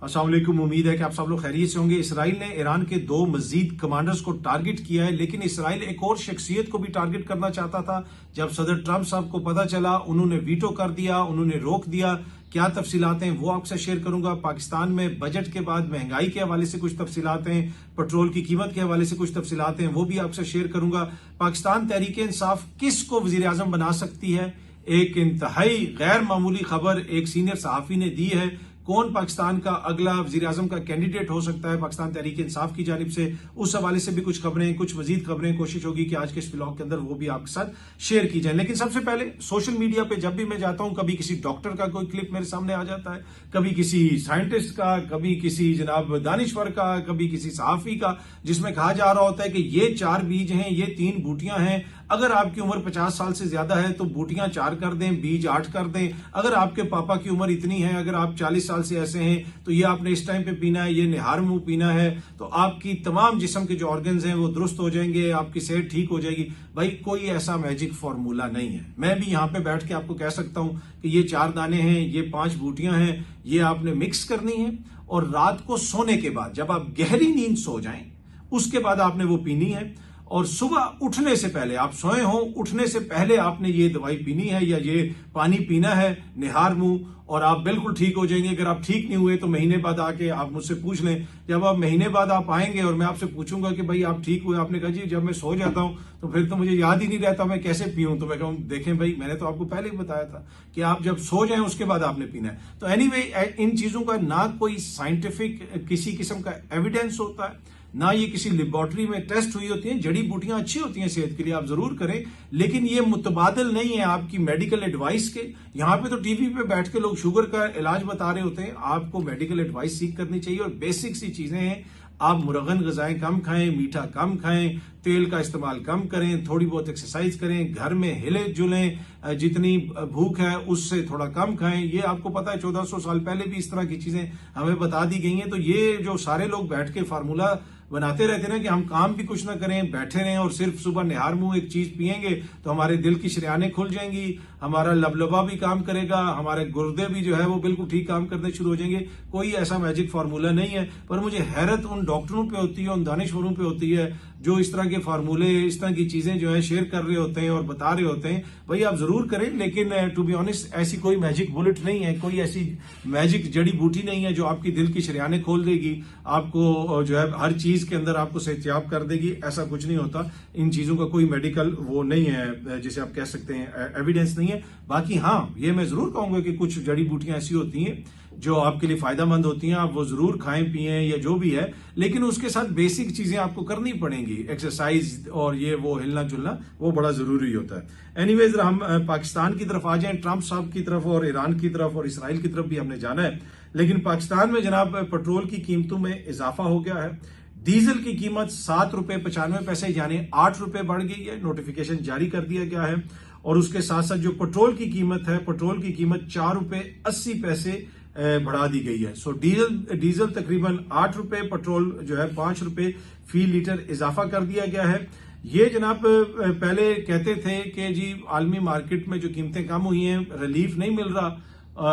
अस्सलाम वालेकुम। उम्मीद है कि आप सब लोग खैरियत से होंगे। इसराइल ने ईरान के 2 मजीद कमांडर्स को टारगेट किया है, लेकिन इसराइल एक और शख्सियत को भी टारगेट करना चाहता था। जब सदर ट्रंप साहब को पता चला, उन्होंने वीटो कर दिया, उन्होंने रोक दिया। क्या तफसीलात हैं वो आपसे शेयर करूंगा। पाकिस्तान में बजट के बाद महंगाई के हवाले से कुछ तफसीलात हैं, पेट्रोल की कीमत के हवाले से कुछ तफसीलात हैं, वो भी आपसे शेयर करूंगा। पाकिस्तान तहरीक इंसाफ किस को वजीर आजम बना सकती है, एक इंतहाई गैर मामूली खबर एक सीनियर सहाफी ने दी है। कौन पाकिस्तान का अगला वजीर आजम का कैंडिडेट हो सकता है पाकिस्तान तहरीक इंसाफ की जानिब से, उस हवाले से भी कुछ खबरें, कुछ मजीद खबरें कोशिश होगी कि आज के इस ब्लॉग के अंदर वो भी आपके साथ शेयर की जाए। लेकिन सबसे पहले सोशल मीडिया पे जब भी मैं जाता हूं, कभी किसी डॉक्टर का कोई क्लिप मेरे सामने आ जाता है, कभी किसी साइंटिस्ट का, कभी किसी जनाब दानिश्वर का, कभी किसी सहाफी का, जिसमें कहा जा रहा होता है कि ये 4 बीज हैं, ये 3 बूटियां हैं। अगर आपकी उम्र 50 साल से ज्यादा है तो बूटियां 4 कर दें, बीज 8 कर दें। अगर आपके पापा की उम्र इतनी है, अगर आप 40 साल से ऐसे हैं तो ये आपने इस टाइम पे पीना है, ये निहार मुंह पीना है, तो आपकी तमाम जिस्म के जो ऑर्गन्स हैं वो दुरुस्त हो जाएंगे, आपकी सेहत ठीक हो जाएगी। भाई कोई ऐसा मैजिक फॉर्मूला नहीं है। मैं भी यहां पे बैठ के आपको कह सकता हूं कि ये 4 दाने हैं, ये 5 बूटियां हैं, ये आपने मिक्स करनी है और रात को सोने के बाद जब आप गहरी नींद सो जाएं उसके बाद आपने वो पीनी है। और सुबह उठने से पहले, आप सोए हो, उठने से पहले आपने ये दवाई पीनी है या ये पानी पीना है, निहार मुंह, और आप बिल्कुल ठीक हो जाएंगे। अगर आप ठीक नहीं हुए तो महीने बाद आके आप मुझसे पूछ लें। जब आप महीने बाद आप आएंगे और मैं आपसे पूछूंगा कि भाई आप ठीक हुए, आपने कहा जी जब मैं सो जाता हूं तो फिर तो मुझे याद ही नहीं रहता मैं कैसे पीऊं, तो मैं कहूं देखें भाई मैंने तो आपको पहले ही बताया था कि आप जब सो जाएं उसके बाद आपने पीना है। तो एनीवे इन चीजों का ना कोई साइंटिफिक किसी किस्म का एविडेंस होता है, ना ये किसी लेबोरेटरी में टेस्ट हुई होती हैं। जड़ी बूटियां अच्छी होती हैं सेहत के लिए, आप जरूर करें, लेकिन ये मुतबादल नहीं है आपकी मेडिकल एडवाइस के। यहां पे तो टीवी पे बैठ के लोग शुगर का इलाज बता रहे होते हैं, आपको मेडिकल एडवाइस सीख करनी चाहिए। और बेसिक सी चीजें हैं, आप मुरगन गजाएं कम खाएं, मीठा कम खाएं, तेल का इस्तेमाल कम करें, थोड़ी बहुत एक्सरसाइज करें, घर में हिले जुलें, जितनी भूख है उससे थोड़ा कम खाएं। ये आपको पता है 1400 साल पहले भी इस तरह की चीजें हमें बता दी गई हैं। तो ये जो सारे लोग बैठ के फार्मूला बनाते रहते हैं ना कि हम काम भी कुछ ना करें, बैठे रहें और सिर्फ सुबह निहार मुंह एक चीज पिएंगे तो हमारे दिल की शरियानें खुल जाएंगी, हमारा लबलबा भी काम करेगा, हमारे गुर्दे भी जो है वो बिल्कुल ठीक काम करने शुरू हो जाएंगे। कोई ऐसा मैजिक फार्मूला नहीं है। पर मुझे हैरत उन डॉक्टरों पे होती है, उन दानिश्वरों पे होती है जो इस तरह के फार्मूले, इस तरह की चीजें जो है शेयर कर रहे होते हैं और बता रहे होते हैं। भाई आप जरूर करें, लेकिन टू बी ऑनेस्ट ऐसी कोई मैजिक बुलेट नहीं है, कोई ऐसी मैजिक जड़ी बूटी नहीं है जो आपकी दिल की शरियानें खोल देगी, आपको जो है हर चीज के अंदर आपको सेहतयाब कर देगी। ऐसा कुछ नहीं होता। इन चीजों का कोई मेडिकल वो नहीं है जिसे आप कह सकते हैं एविडेंस नहीं है। बाकी हाँ, ये मैं जरूर कहूंगा कि कुछ जड़ी बूटियां ऐसी होती हैं जो आपके लिए फायदेमंद होती हैं, आप वो जरूर खाएं पिएं या जो भी है, लेकिन उसके साथ बेसिक चीजें आपको करनी पड़ेंगी, एक्सरसाइज और ये वो हिलना जुलना वो बड़ा जरूरी होता है। एनीवेज हम पाकिस्तान की तरफ आ जाएं, ट्रंप साहब की तरफ और ईरान की तरफ और इसराइल की तरफ भी हमने जाना है। लेकिन पाकिस्तान में जनाब पेट्रोल की कीमतों में इजाफा हो गया है। डीजल की कीमत 7 रुपए 95 पैसे यानी 8 रुपए बढ़ गई है, नोटिफिकेशन जारी कर दिया गया है। और उसके साथ साथ जो पेट्रोल की कीमत है, पेट्रोल की कीमत 4 रुपए 80 पैसे बढ़ा दी गई है। सो डीजल तकरीबन 8 रुपए, पेट्रोल जो है 5 रुपए फी लीटर इजाफा कर दिया गया है। ये जनाब पहले कहते थे कि जी आलमी मार्केट में जो कीमतें कम हुई हैं, रिलीफ नहीं मिल रहा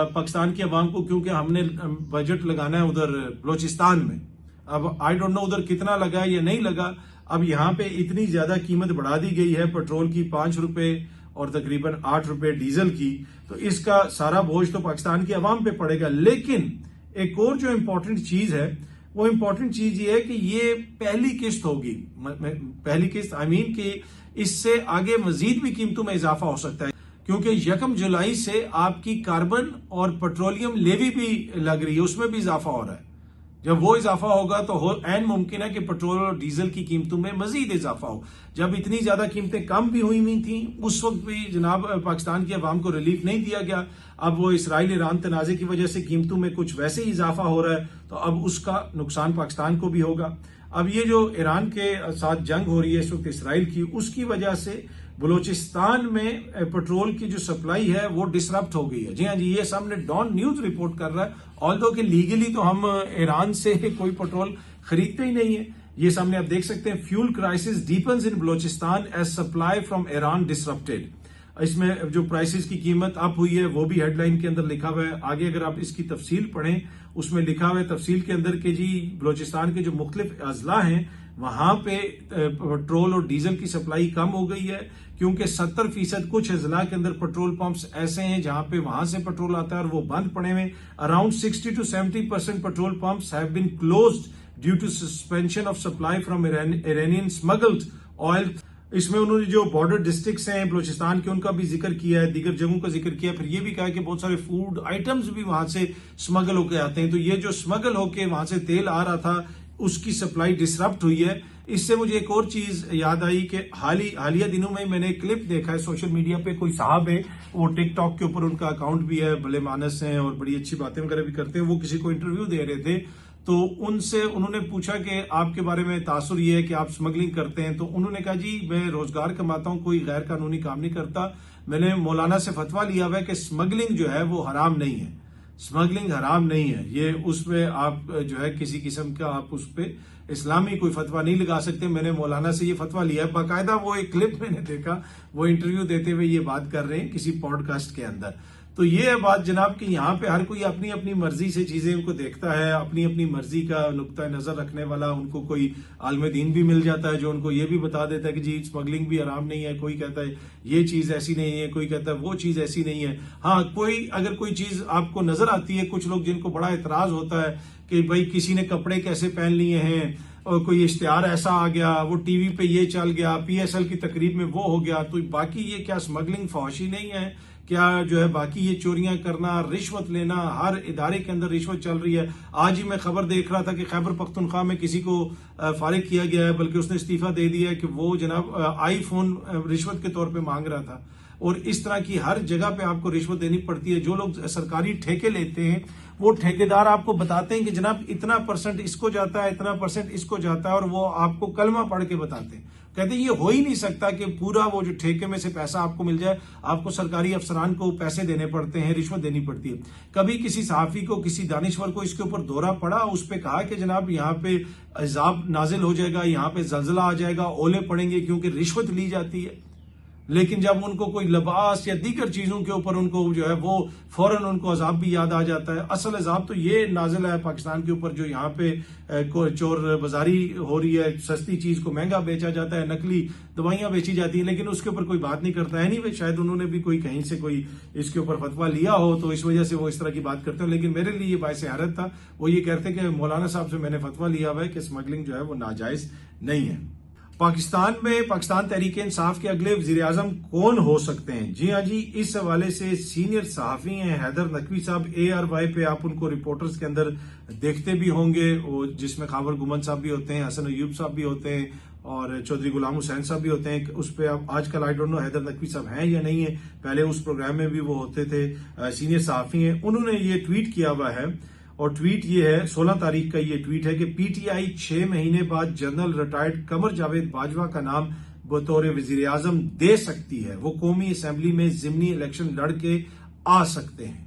पाकिस्तान की आवाम को, क्योंकि हमने बजट लगाना है उधर बलोचिस्तान में। अब आई डोंट नो उधर कितना लगा या नहीं लगा। अब यहाँ पे इतनी ज्यादा कीमत बढ़ा दी गई है पेट्रोल की, 5 रुपए और तकरीबन 8 रुपए डीजल की, तो इसका सारा बोझ तो पाकिस्तान की आवाम पे पड़ेगा। लेकिन एक और जो इम्पोर्टेंट चीज है, वो इम्पोर्टेंट चीज ये है कि ये पहली किस्त होगी, पहली किस्त आई मीन कि इससे आगे मजीद भी कीमतों में इजाफा हो सकता है, क्योंकि 1 जुलाई से आपकी कार्बन और पेट्रोलियम लेवी भी लग रही है, उसमें भी इजाफा हो रहा है। जब वो इजाफा होगा तो ऐन मुमकिन है कि पेट्रोल और डीजल की कीमतों में मजीद इजाफा हो। जब इतनी ज्यादा कीमतें कम भी हुई हुई थी उस वक्त भी जनाब पाकिस्तान की आवाम को रिलीफ नहीं दिया गया। अब वो इसराइल ईरान तनाजे की वजह से कीमतों में कुछ वैसे ही इजाफा हो रहा है, तो अब उसका नुकसान पाकिस्तान को भी होगा। अब ये जो ईरान के साथ जंग हो रही है इस वक्त इसराइल की, उसकी वजह से बलूचिस्तान में पेट्रोल की जो सप्लाई है वो डिसरप्ट हो गई है। जी हाँ जी, ये सामने डॉन न्यूज रिपोर्ट कर रहा है। ऑल्दो कि लीगली तो हम ईरान से कोई पेट्रोल खरीदते ही नहीं है। ये सामने आप देख सकते हैं, fuel crisis deepens in Balochistan as supply from Iran disrupted. इसमें जो प्राइसेस की कीमत अप हुई है वो भी हेडलाइन के अंदर लिखा हुआ है। आगे अगर आप इसकी तफसील पढ़ें उसमें लिखा हुआ है तफसील के अंदर कि जी बलोचिस्तान के जो मुख्तलिफ अजला हैं वहां पे पेट्रोल और डीजल की सप्लाई कम हो गई है, क्योंकि 70% कुछ अजला के अंदर पेट्रोल पंप्स ऐसे हैं जहां पे वहां से पेट्रोल आता है और वो बंद पड़े हुए। Around 60 to 70% petrol pumps have been closed due to suspension of supply from Iranian smuggled oil. इसमें उन्होंने जो बॉर्डर डिस्ट्रिक्ट्स हैं बलोचिस्तान के उनका भी जिक्र किया है, दीगर जगहों का जिक्र किया, फिर ये भी कहा कि बहुत सारे फूड आइटम्स भी वहां से स्मगल होके आते हैं। तो ये जो स्मगल होके वहां से तेल आ रहा था उसकी सप्लाई डिसरप्ट हुई है। इससे मुझे एक और चीज याद आई कि हालिया दिनों में मैंने एक क्लिप देखा है सोशल मीडिया पे, कोई साहब है वो टिकटॉक के ऊपर उनका अकाउंट भी है, भले मानस हैं और बड़ी अच्छी बातें वगैरह भी करते हैं। वो किसी को इंटरव्यू दे रहे थे तो उनसे उन्होंने पूछा कि आपके बारे में तासुर ये है कि आप स्मगलिंग करते हैं। तो उन्होंने कहा जी मैं रोजगार कमाता हूं, कोई गैर कानूनी काम नहीं करता। मैंने मौलाना से फतवा लिया हुआ है कि स्मगलिंग जो है वो हराम नहीं है, स्मगलिंग हराम नहीं है। ये उसमें आप जो है किसी किस्म का आप उस पर इस्लामी कोई फतवा नहीं लगा सकते। मैंने मौलाना से ये फतवा लिया है, बाकायदा वो एक क्लिप मैंने देखा, वो इंटरव्यू देते हुए ये बात कर रहे हैं किसी पॉडकास्ट के अंदर। तो ये है बात जनाब कि यहाँ पे हर कोई अपनी अपनी मर्जी से चीजें उनको देखता है, अपनी अपनी मर्जी का नुक्ता नजर रखने वाला उनको कोई आलम दीन भी मिल जाता है जो उनको ये भी बता देता है कि जी स्मगलिंग भी हराम नहीं है। कोई कहता है ये चीज ऐसी नहीं है, कोई कहता है वो चीज ऐसी नहीं है। हाँ, कोई अगर कोई चीज आपको नजर आती है, कुछ लोग जिनको बड़ा एतराज होता है कि भाई किसी ने कपड़े कैसे पहन लिए हैं और कोई इश्तिहार ऐसा आ गया, वो टीवी पे ये चल गया, PSL की तकरीब में वो हो गया, तो बाकी ये क्या स्मगलिंग फौशी नहीं है क्या? जो है बाकी ये चोरियां करना, रिश्वत लेना, हर इदारे के अंदर रिश्वत चल रही है। आज ही मैं खबर देख रहा था कि खैबर पख्तूनख्वा में किसी को फारिग किया गया है, बल्कि उसने इस्तीफा दे दिया है कि वो जनाब आईफोन रिश्वत के तौर पे मांग रहा था। और इस तरह की हर जगह पे आपको रिश्वत देनी पड़ती है। जो लोग सरकारी ठेके लेते हैं वो ठेकेदार आपको बताते हैं कि जनाब इतना % इसको जाता है, इतना % इसको जाता है, और वो आपको कलमा पढ़ के बताते हैं। कहते हैं ये हो ही नहीं सकता कि पूरा वो जो ठेके में से पैसा आपको मिल जाए। आपको सरकारी अफसरान को पैसे देने पड़ते हैं, रिश्वत देनी पड़ती है। कभी किसी सहाफी को, किसी दानिश्वर को इसके ऊपर दौरा पड़ा, उस पर कहा कि जनाब यहाँ पे अजाब नाजिल हो जाएगा, यहाँ पे जलजला आ जाएगा, ओले पड़ेंगे, क्योंकि रिश्वत ली जाती है। लेकिन जब उनको कोई लिबास या दीगर चीजों के ऊपर उनको जो है वो फौरन उनको अजाब भी याद आ जाता है। असल अजाब तो ये नाजिल है पाकिस्तान के ऊपर, जो यहाँ पे चोर बाजारी हो रही है, सस्ती चीज को महंगा बेचा जाता है, नकली दवाइयां बेची जाती हैं, लेकिन उसके ऊपर कोई बात नहीं करता है। नहीं, शायद उन्होंने भी कोई कहीं से कोई इसके ऊपर फतवा लिया हो तो इस वजह से वो इस तरह की बात करते हो। लेकिन मेरे लिए ये बायस हैरत था, वो ये कहते कि मौलाना साहब से मैंने फतवा लिया हुआ है कि स्मगलिंग जो है वो नाजायज नहीं है। पाकिस्तान में पाकिस्तान तहरीक इंसाफ के अगले वजीर आजम कौन हो सकते हैं? जी हाँ जी, इस हवाले से सीनियर सहाफी हैं हैदर नकवी साहब। ARY पे आप उनको रिपोर्टर्स के अंदर देखते भी होंगे, जिसमें खावर गुमन साहब भी होते हैं, हसन अयूब साहब भी होते हैं और चौधरी गुलाम हुसैन साहब भी होते हैं। उस पर आप आजकल I don't know Haider Naqvi साहब हैं या नहीं है, पहले उस प्रोग्राम में भी वो होते थे, सीनियर सहाफी हैं। उन्होंने ये ट्वीट किया हुआ है, और ट्वीट ये है 16 तारीख का ये ट्वीट है कि PTI 6 महीने बाद जनरल रिटायर्ड कमर जावेद बाजवा का नाम बतौर वजीर आजम दे सकती है। वो कौमी असेंबली में जिमनी इलेक्शन लड़ के आ सकते हैं।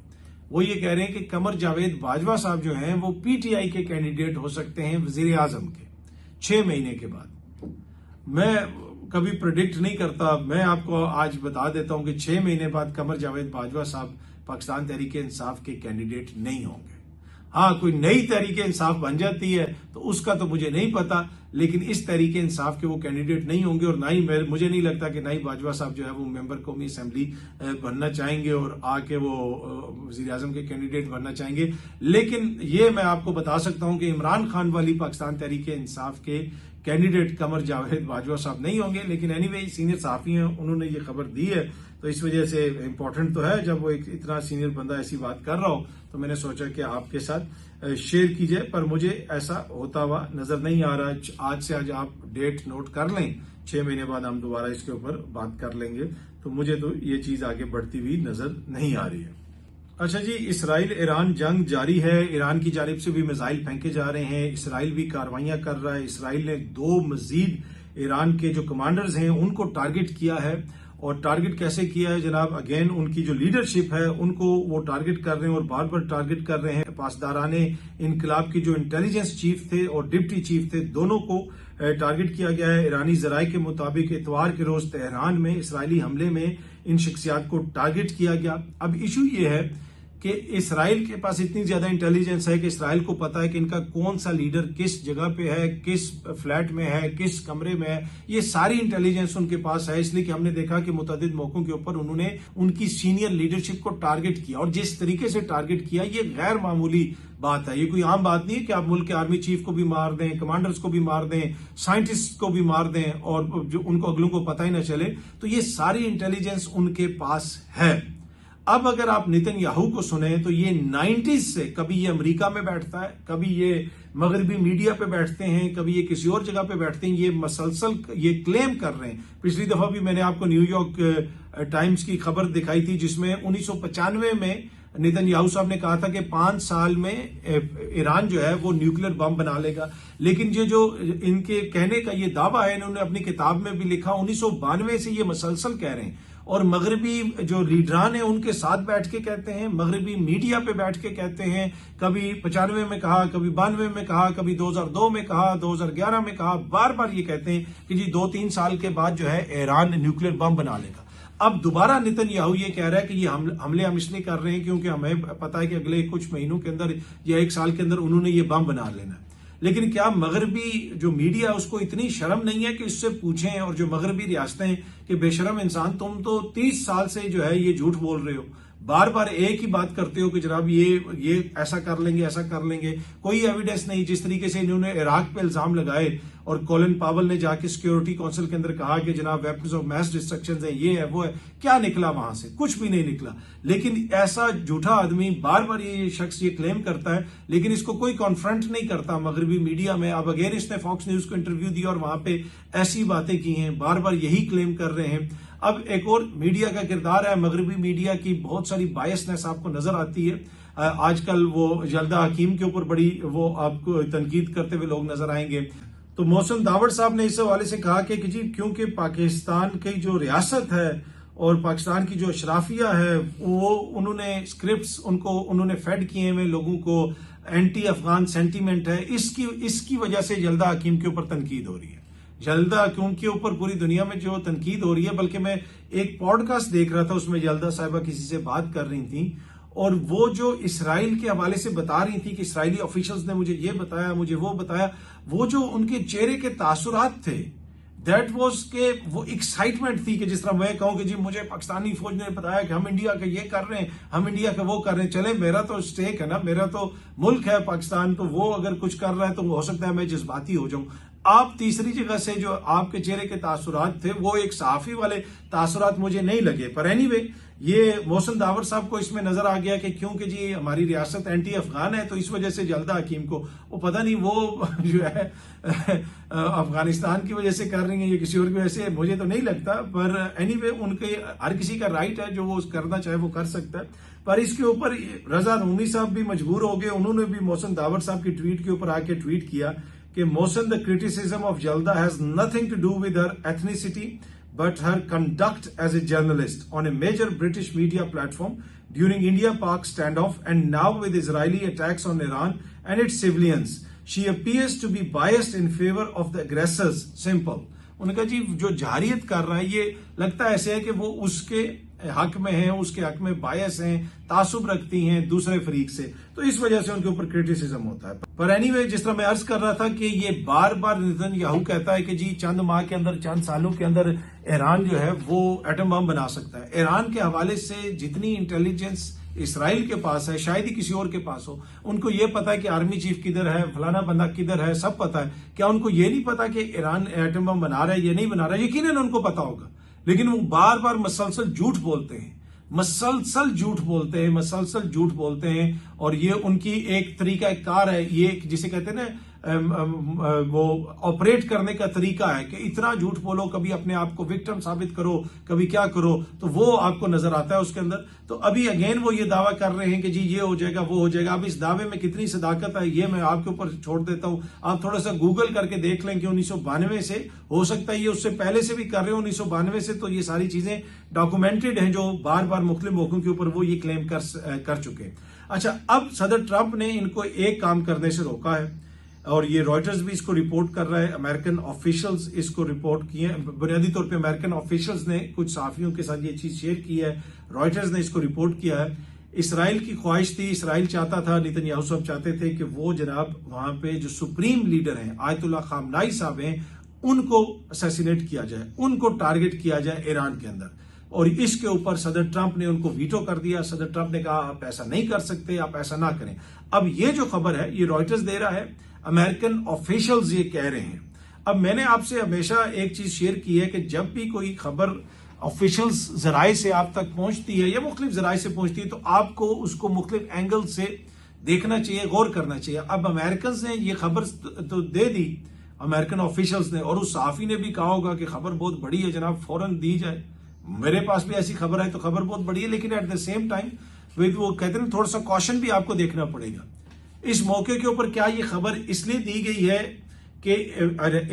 वो ये कह रहे हैं कि कमर जावेद बाजवा साहब जो हैं वो PTI के कैंडिडेट हो सकते हैं वजीर आजम के 6 महीने के बाद। मैं कभी प्रेडिक्ट नहीं करता, मैं आपको आज बता देता हूं कि 6 महीने बाद कमर जावेद बाजवा साहब पाकिस्तान तहरीक इंसाफ के कैंडिडेट नहीं होंगे। हाँ, कोई नई तहरीक इंसाफ बन जाती है तो उसका तो मुझे नहीं पता, लेकिन इस तहरीक इंसाफ के वो कैंडिडेट नहीं होंगे। और ना ही मुझे नहीं लगता कि नई बाजवा साहब जो है वो मेंबर कौमी असेंबली बनना चाहेंगे और आके वो वजीर आजम के कैंडिडेट बनना चाहेंगे। लेकिन ये मैं आपको बता सकता हूं कि इमरान खान वाली पाकिस्तान तहरीक इंसाफ के कैंडिडेट कमर जावेद बाजवा साहब नहीं होंगे। लेकिन एनीवे सीनियर सहाफी हैं, उन्होंने ये खबर दी है तो इस वजह से इम्पोर्टेंट तो है। जब वो एक इतना सीनियर बंदा ऐसी बात कर रहा हो तो मैंने सोचा कि आपके साथ शेयर की जाए, पर मुझे ऐसा होता हुआ नजर नहीं आ रहा। आज से आज आप डेट नोट कर लें, 6 महीने बाद हम दोबारा इसके ऊपर बात कर लेंगे। तो मुझे तो ये चीज आगे बढ़ती हुई नजर नहीं आ रही है। अच्छा जी, इसराइल ईरान जंग जारी है। ईरान की जानिब से भी मिसाइल फेंके जा रहे हैं, इसराइल भी कार्रवाइयां कर रहा है। इसराइल ने 2 मजीद ईरान के जो कमांडर्स हैं उनको टारगेट किया है। और टारगेट कैसे किया है जनाब? अगेन उनकी जो लीडरशिप है उनको वो टारगेट कर रहे हैं और बार बार टारगेट कर रहे हैं। पासदाराने इनकलाब की जो इंटेलिजेंस चीफ थे और डिप्टी चीफ थे, दोनों को टारगेट किया गया है। ईरानी जराये के मुताबिक इतवार के रोज तेहरान में इसराइली हमले में इन शख्सियात को टारगेट किया गया। अब इशू ये है कि इसराइल के पास इतनी ज्यादा इंटेलिजेंस है कि इसराइल को पता है कि इनका कौन सा लीडर किस जगह पे है, किस फ्लैट में है, किस कमरे में है। ये सारी इंटेलिजेंस उनके पास है। इसलिए कि हमने देखा कि मुतअद्दिद मौकों के ऊपर उन्होंने उनकी सीनियर लीडरशिप को टारगेट किया, और जिस तरीके से टारगेट किया ये गैर मामूली बात है। ये कोई आम बात नहीं है कि आप मुल्क के आर्मी चीफ को भी मार दें, कमांडर्स को भी मार दें, साइंटिस्ट को भी मार दें और जो उनको अगलों को पता ही ना चले। तो ये सारी इंटेलिजेंस उनके पास है। अब अगर आप नेतन्याहू को सुने तो ये 90s से कभी ये अमेरिका में बैठता है, कभी ये मगरबी मीडिया पे बैठते हैं, कभी ये किसी और जगह पे बैठते हैं। ये मसलसल ये क्लेम कर रहे हैं। पिछली दफा भी मैंने आपको न्यूयॉर्क टाइम्स की खबर दिखाई थी जिसमें 1995 में नेतन्याहू साहब ने कहा था कि 5 साल में ईरान जो है वो न्यूक्लियर बम बना लेगा। लेकिन ये जो इनके कहने का ये दावा है, इन्होंने अपनी किताब में भी लिखा, 1992 से ये मसलसल कह रहे हैं। और मगरबी जो लीडरान है उनके साथ बैठ के कहते हैं, मगरबी मीडिया पे बैठ के कहते हैं। कभी 95 में कहा, कभी 92 में कहा, कभी 2002 में कहा, 2011 में कहा। बार बार ये कहते हैं कि जी 2-3 साल के बाद जो है ईरान न्यूक्लियर बम बना लेगा। अब दोबारा नेतन्याहू ये कह रहा है कि ये हमले हम इसलिए कर रहे हैं क्योंकि हमें पता है कि अगले कुछ महीनों के अंदर या 1 साल के अंदर उन्होंने ये बम बना लेना है। लेकिन क्या मगरबी जो मीडिया उसको इतनी शर्म नहीं है कि इससे पूछें, और जो मगरबी रियासतें कि बेशरम इंसान तुम तो 30 साल से जो है ये झूठ बोल रहे हो, बार बार एक ही बात करते हो कि जनाब ये ऐसा कर लेंगे, ऐसा कर लेंगे, कोई एविडेंस नहीं। जिस तरीके से इन्होंने इराक पे इल्जाम लगाए और कॉलिन पावल ने जाके सिक्योरिटी काउंसिल के अंदर कहा कि जनाब वेपन्स ऑफ मैस डिस्ट्रक्शन है, ये है, वो है, क्या निकला वहां से? कुछ भी नहीं निकला। लेकिन ऐसा झूठा आदमी बार बार ये शख्स ये क्लेम करता है, लेकिन इसको कोई कॉन्फ्रंट नहीं करता मगरबी मीडिया में। अब अगेन इसने फॉक्स न्यूज को इंटरव्यू दिया और वहां पे ऐसी बातें की हैं, बार बार यही क्लेम कर रहे हैं। अब एक और मीडिया का किरदार है, मगरबी मीडिया की बहुत सारी बायसनेस आपको नजर आती है। आजकल वो जल्दा हकीम के ऊपर बड़ी वो आपको तनकीद करते हुए लोग नजर आएंगे। तो मोहसिन दावड़ साहब ने इस हवाले से कहा कि जी क्योंकि पाकिस्तान की जो रियासत है और पाकिस्तान की जो अशराफिया है वो उन्होंने स्क्रिप्ट्स उन्होंने फेड किए हुए लोगों को, एंटी अफगान सेंटीमेंट है, इसकी वजह से जल्दा हकीम के ऊपर तनकीद हो रही है। जल्दा हकीम के ऊपर पूरी दुनिया में जो तनकीद हो रही है, बल्कि मैं एक पॉडकास्ट देख रहा था उसमें जल्दा साहिबा किसी से बात कर रही थी और वो जो इसराइल के हवाले से बता रही थी कि इसराइली ऑफिशियल्स ने मुझे ये बताया, मुझे वो बताया, वो जो उनके चेहरे के तासुरात थे दैट वाज के वो एक्साइटमेंट थी कि जिस तरह मैं कहूं कि जी मुझे पाकिस्तानी फौज ने बताया कि हम इंडिया का ये कर रहे हैं, हम इंडिया का वो कर रहे हैं। चले मेरा तो स्टेक है ना, मेरा तो मुल्क है पाकिस्तान, तो वो अगर कुछ कर रहा है तो हो सकता है मैं जज्बाती हो जाऊं। आप तीसरी जगह से जो आपके चेहरे के तासुरात थे वो एक सहाफी वाले तासुरात मुझे नहीं लगे। पर एनीवे ये मोहसिन दावर साहब को इसमें नजर आ गया कि क्योंकि जी हमारी रियासत एंटी अफगान है तो इस वजह से जल्दा हकीम को वो पता नहीं वो जो है अफगानिस्तान की वजह से कर रही है या किसी और की वजह से, मुझे तो नहीं लगता। पर एनीवे उनके हर किसी का राइट है, जो वो करना चाहे वो कर सकता है। पर इसके ऊपर रजा रूमी साहब भी मजबूर हो गए, उन्होंने भी मोहसिन दावर साहब की ट्वीट के ऊपर आके ट्वीट किया कि मोहसिन द क्रिटिसिज्म ऑफ जल्दा has nothing to do with her ethnicity but her conduct as a journalist on a major British media platform during India-Pak standoff and now with Israeli attacks on Iran and its civilians. She appears to be biased in favor of the aggressors. Simple. उन्होंने कहा जी जो जारियत कर रहा है ये लगता है ऐसे है कि वो उसके हक में है, उसके हक में बायस हैं, तासुब रखती हैं दूसरे फरीक से, तो इस वजह से उनके ऊपर क्रिटिसिज्म होता है। पर एनीवे जिस तरह मैं अर्ज कर रहा था कि ये बार बार नेतन्याहू कहता है कि जी चंद माह के अंदर, चंद सालों के अंदर ईरान जो है वो एटम बम बना सकता है। ईरान के हवाले से जितनी इंटेलिजेंस इसराइल के पास है, शायद ही किसी और के पास हो। उनको ये पता है कि आर्मी चीफ किधर है, फलाना बंदा किधर है, सब पता है। क्या उनको ये नहीं पता कि ईरान एटम बम बना रहा है या नहीं बना रहा है? यकीनन उनको पता होगा, लेकिन वो बार बार मसलसल झूठ बोलते हैं, मसलसल झूठ बोलते हैं, मसलसल झूठ बोलते हैं। और ये उनकी एक तरीका कार है, ये जिसे कहते हैं ना वो ऑपरेट करने का तरीका है कि इतना झूठ बोलो, कभी अपने आप को विक्टिम साबित करो, कभी क्या करो, तो वो आपको नजर आता है उसके अंदर। तो अभी अगेन वो ये दावा कर रहे हैं कि जी ये हो जाएगा, वो हो जाएगा। अब इस दावे में कितनी सदाकत है ये मैं आपके ऊपर छोड़ देता हूं। आप थोड़ा सा गूगल करके देख लें कि 1992 से, हो सकता है ये उससे पहले से भी कर रहे हो, 1992 से, तो ये सारी चीजें डॉक्यूमेंटेड हैं जो बार बार मुख्तलिफ मौकों के ऊपर वो ये क्लेम कर चुके। अच्छा, अब सदर ट्रंप ने इनको एक काम करने से रोका है और ये रॉयटर्स भी इसको रिपोर्ट कर रहा है, अमेरिकन ऑफिशियल्स इसको रिपोर्ट किए हैं। बुनियादी तौर पे अमेरिकन ऑफिशियल्स ने कुछ सहाफियों के साथ ये चीज शेयर की है, रॉयटर्स ने इसको रिपोर्ट किया है इसराइल की ख्वाहिश थी, इसराइल चाहता था, नेतन्याहू साहब चाहते थे कि वो जनाब वहां पे जो सुप्रीम लीडर हैं आयतुल्लाह खामनाई साहब हैं उनको असैसिनेट किया जाए, उनको टारगेट किया जाए ईरान के अंदर। और इसके ऊपर सदर ट्रंप ने उनको वीटो कर दिया। सदर ट्रंप ने कहा आप ऐसा नहीं कर सकते, आप ऐसा ना करें। अब ये जो खबर है ये रॉयटर्स दे रहा है, अमेरिकन ऑफिशियल्स ये कह रहे हैं। अब मैंने आपसे हमेशा एक चीज शेयर की है कि जब भी कोई खबर ऑफिशियल्स जराए से आप तक पहुंचती है या मुख्तलिफ जराए से पहुंचती है तो आपको उसको मुख्तलिफ एंगल से देखना चाहिए, गौर करना चाहिए। अब अमेरिकन ने ये खबर तो दे दी, अमेरिकन ऑफिशियल्स ने, और उस सहाफी ने भी कहा होगा कि खबर बहुत बड़ी है जनाब, फौरन दी जाए। मेरे पास भी ऐसी खबर है तो खबर बहुत बड़ी है, लेकिन एट द सेम टाइम वो कहते हैं थोड़ा सा कॉशन भी आपको देखना पड़ेगा। इस मौके के ऊपर क्या ये खबर इसलिए दी गई है कि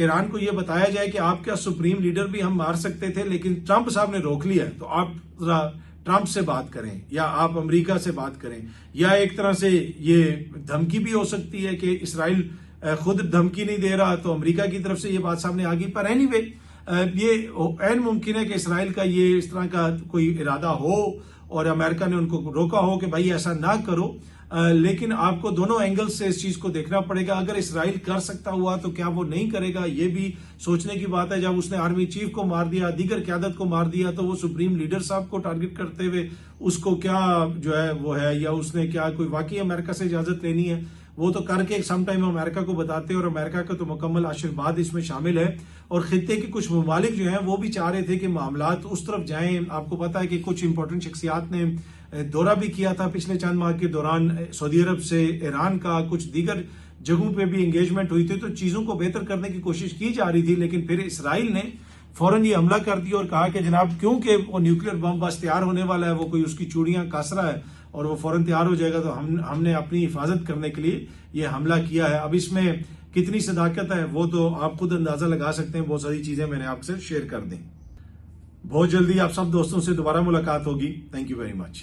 ईरान को यह बताया जाए कि आपका सुप्रीम लीडर भी हम मार सकते थे लेकिन ट्रंप साहब ने रोक लिया, तो आप जरा ट्रंप से बात करें या आप अमेरिका से बात करें, या एक तरह से ये धमकी भी हो सकती है कि इसराइल खुद धमकी नहीं दे रहा तो अमेरिका की तरफ से ये बात सामने आ गई। पर एनीवे ये ऐन मुमकिन है कि इसराइल का ये इस तरह का कोई इरादा हो और अमेरिका ने उनको रोका हो कि भाई ऐसा ना करो। लेकिन आपको दोनों एंगल से इस चीज को देखना पड़ेगा। अगर इसराइल कर सकता हुआ तो क्या वो नहीं करेगा, ये भी सोचने की बात है। जब उसने आर्मी चीफ को मार दिया, दीगर क्यादत को मार दिया, तो वो सुप्रीम लीडर साहब को टारगेट करते हुए उसको क्या जो है वो है, या उसने क्या कोई वाकई अमेरिका से इजाजत लेनी है, वो तो करके समटाइम अमेरिका को बताते हैं। और अमेरिका का तो मुकम्मल आशीर्वाद इसमें शामिल है। और खित्ते के कुछ ममालिक जो हैं वो भी चाह रहे थे कि मामलात उस तरफ जाएं। आपको पता है कि कुछ इंपॉर्टेंट शख्सियात ने दौरा भी किया था पिछले चंद माह के दौरान सऊदी अरब से ईरान का, कुछ दीगर जगहों पे भी एंगेजमेंट हुई थी, तो चीजों को बेहतर करने की कोशिश की जा रही थी। लेकिन फिर इसराइल ने फौरन ये हमला कर दिया और कहा कि जनाब क्योंकि वो न्यूक्लियर बम बस तैयार होने वाला है, वो कोई उसकी चूड़ियां कस रहा है और वो फौरन तैयार हो जाएगा, तो हमने अपनी हिफाजत करने के लिए ये हमला किया है। अब इसमें कितनी सदाकत है वो तो आप खुद अंदाजा लगा सकते हैं। बहुत सारी चीजें मैंने आपसे शेयर कर दी। बहुत जल्दी आप सब दोस्तों से दोबारा मुलाकात होगी। Thank you very much.